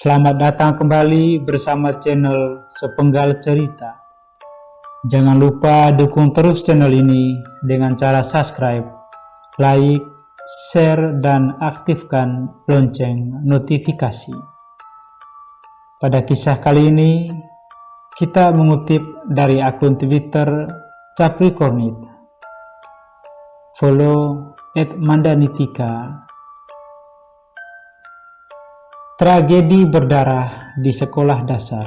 Selamat datang kembali bersama channel Sepenggal Cerita. Jangan lupa dukung terus channel ini dengan cara subscribe, like, share, dan aktifkan lonceng notifikasi. Pada kisah kali ini, kita mengutip dari akun Twitter Capricornit. Follow @mandanitika. Tragedi berdarah di sekolah dasar.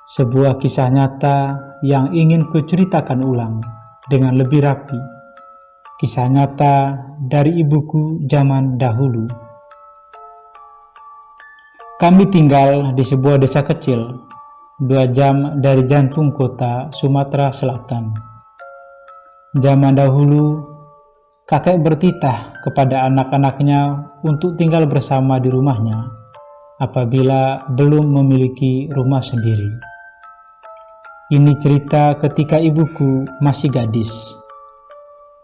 Sebuah kisah nyata yang ingin kuceritakan ulang dengan lebih rapi. Kisah nyata dari ibuku zaman dahulu. Kami tinggal di sebuah desa kecil, 2 jam dari jantung kota Sumatera Selatan. Zaman dahulu, kakek bertitah kepada anak-anaknya untuk tinggal bersama di rumahnya apabila belum memiliki rumah sendiri. Ini cerita ketika ibuku masih gadis.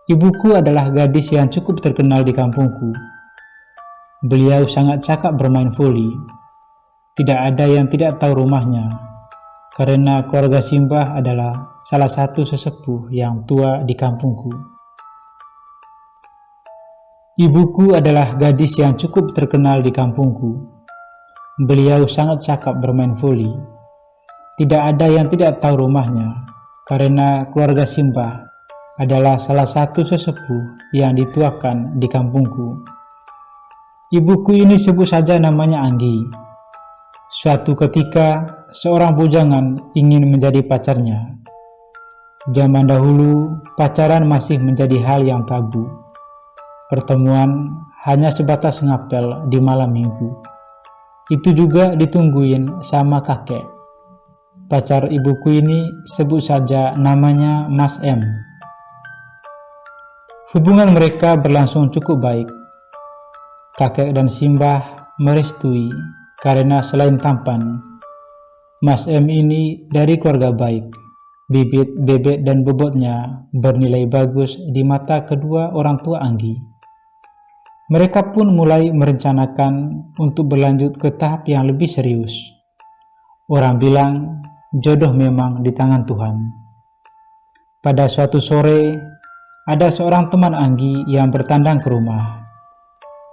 Ibuku adalah gadis yang cukup terkenal di kampungku. Beliau sangat cakap bermain voli. Tidak ada yang tidak tahu rumahnya, karena keluarga Simbah adalah salah satu sesepuh yang tua di kampungku. Ibuku adalah gadis yang cukup terkenal di kampungku. Beliau sangat cakap bermain voli. Tidak ada yang tidak tahu rumahnya, karena keluarga Simbah adalah salah satu sesepuh yang dituakan di kampungku. Ibuku ini sebut saja namanya Anggi. Suatu ketika, seorang bujangan ingin menjadi pacarnya. Zaman dahulu, pacaran masih menjadi hal yang tabu. Pertemuan hanya sebatas ngapel di malam minggu. Itu juga ditungguin sama kakek. Pacar ibuku ini sebut saja namanya Mas M. Hubungan mereka berlangsung cukup baik. Kakek dan Simbah merestui karena selain tampan, Mas M ini dari keluarga baik. Bibit, bebek, dan bobotnya bernilai bagus di mata kedua orang tua Anggi. Mereka pun mulai merencanakan untuk berlanjut ke tahap yang lebih serius. Orang bilang jodoh memang di tangan Tuhan. Pada suatu sore, ada seorang teman Anggi yang bertandang ke rumah.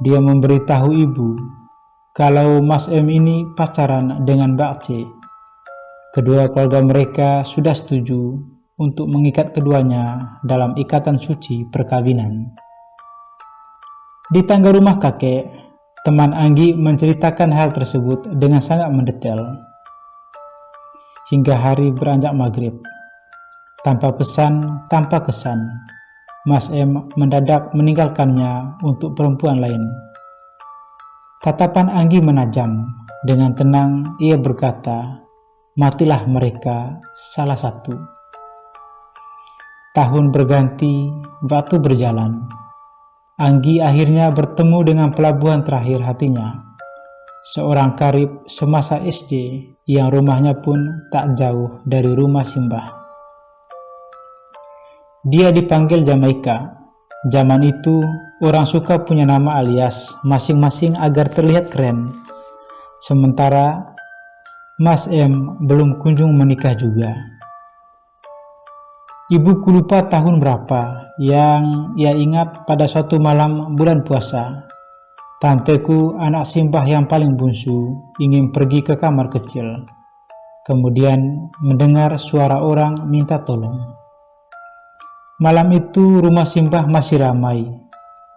Dia memberitahu ibu kalau Mas M ini pacaran dengan Mbak C. Kedua keluarga mereka sudah setuju untuk mengikat keduanya dalam ikatan suci perkawinan. Di tangga rumah kakek, teman Anggi menceritakan hal tersebut dengan sangat mendetail. Hingga hari beranjak maghrib, tanpa pesan, tanpa kesan, Mas M mendadak meninggalkannya untuk perempuan lain. Tatapan Anggi menajam. Dengan tenang ia berkata, "Matilah mereka salah satu." Tahun berganti, waktu berjalan. Anggi akhirnya bertemu dengan pelabuhan terakhir hatinya, seorang karib semasa SD yang rumahnya pun tak jauh dari rumah Simbah. Dia dipanggil Jamaika. Zaman itu, orang suka punya nama alias masing-masing agar terlihat keren. Sementara Mas M belum kunjung menikah juga. Ibuku lupa tahun berapa, yang ia ingat pada suatu malam bulan puasa. Tanteku, anak Simbah yang paling bungsu, ingin pergi ke kamar kecil. Kemudian mendengar suara orang minta tolong. Malam itu rumah Simbah masih ramai,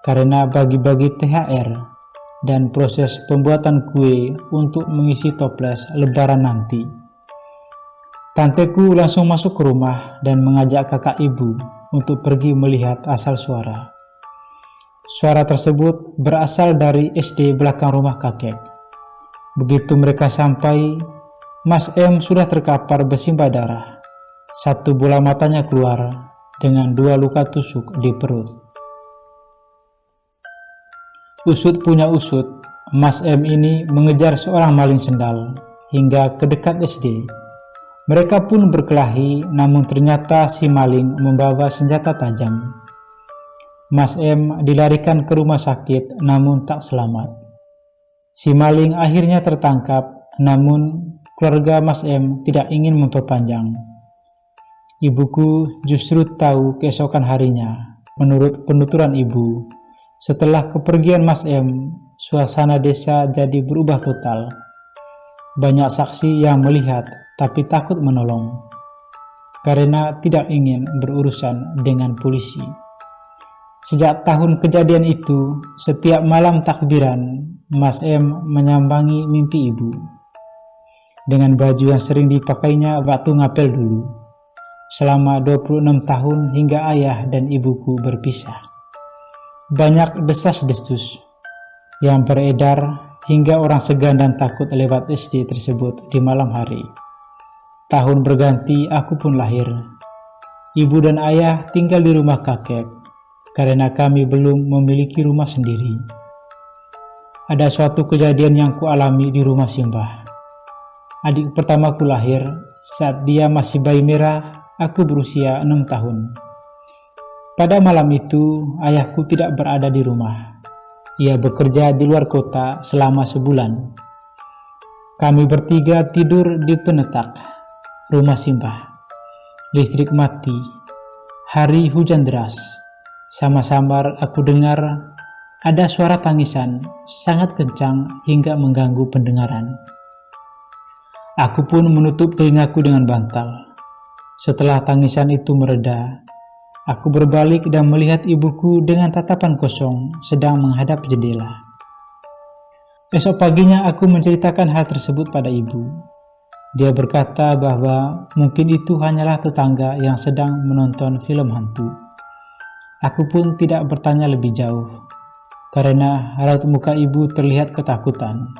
karena bagi-bagi THR dan proses pembuatan kue untuk mengisi toples lebaran nanti. Tanteku langsung masuk ke rumah dan mengajak kakak ibu untuk pergi melihat asal suara. Suara tersebut berasal dari SD belakang rumah kakek. Begitu mereka sampai, Mas M sudah terkapar bersimbah darah. Satu bola matanya keluar dengan 2 luka tusuk di perut. Usut punya usut, Mas M ini mengejar seorang maling sendal hingga ke dekat SD. Mereka pun berkelahi, namun ternyata si maling membawa senjata tajam. Mas M dilarikan ke rumah sakit, namun tak selamat. Si maling akhirnya tertangkap, namun keluarga Mas M tidak ingin memperpanjang. Ibuku justru tahu keesokan harinya. Menurut penuturan ibu, setelah kepergian Mas M, suasana desa jadi berubah total. Banyak saksi yang melihat tapi takut menolong karena tidak ingin berurusan dengan polisi. Sejak tahun kejadian itu, setiap malam takbiran, Mas M menyambangi mimpi ibu dengan baju yang sering dipakainya waktu ngapel dulu, selama 26 tahun hingga ayah dan ibuku berpisah. Banyak desas-desus yang beredar hingga orang segan dan takut lewat SD tersebut di malam hari. Tahun berganti, aku pun lahir. Ibu dan ayah tinggal di rumah kakek karena kami belum memiliki rumah sendiri. Ada suatu kejadian yang kualami di rumah Simbah. Adik pertamaku lahir saat dia masih bayi merah, aku berusia 6 tahun. Pada malam itu, ayahku tidak berada di rumah. Ia bekerja di luar kota selama sebulan. Kami bertiga tidur di penetak rumah Simbah. Listrik mati. Hari hujan deras. Samar-samar aku dengar ada suara tangisan sangat kencang hingga mengganggu pendengaran. Aku pun menutup telingaku dengan bantal. Setelah tangisan itu mereda, aku berbalik dan melihat ibuku dengan tatapan kosong sedang menghadap jendela. Esok paginya aku menceritakan hal tersebut pada ibu. Dia berkata bahwa mungkin itu hanyalah tetangga yang sedang menonton film hantu. Aku pun tidak bertanya lebih jauh, karena raut muka ibu terlihat ketakutan.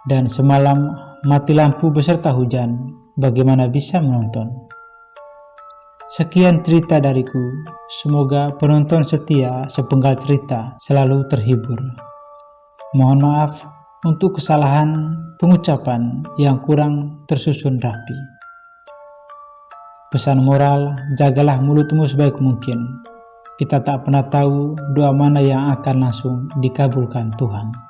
Dan semalam mati lampu beserta hujan, bagaimana bisa menonton? Sekian cerita dariku, semoga penonton setia sepenggal cerita selalu terhibur. Mohon maaf untuk kesalahan pengucapan yang kurang tersusun rapi. Pesan moral, jagalah mulutmu sebaik mungkin. Kita tak pernah tahu doa mana yang akan langsung dikabulkan Tuhan.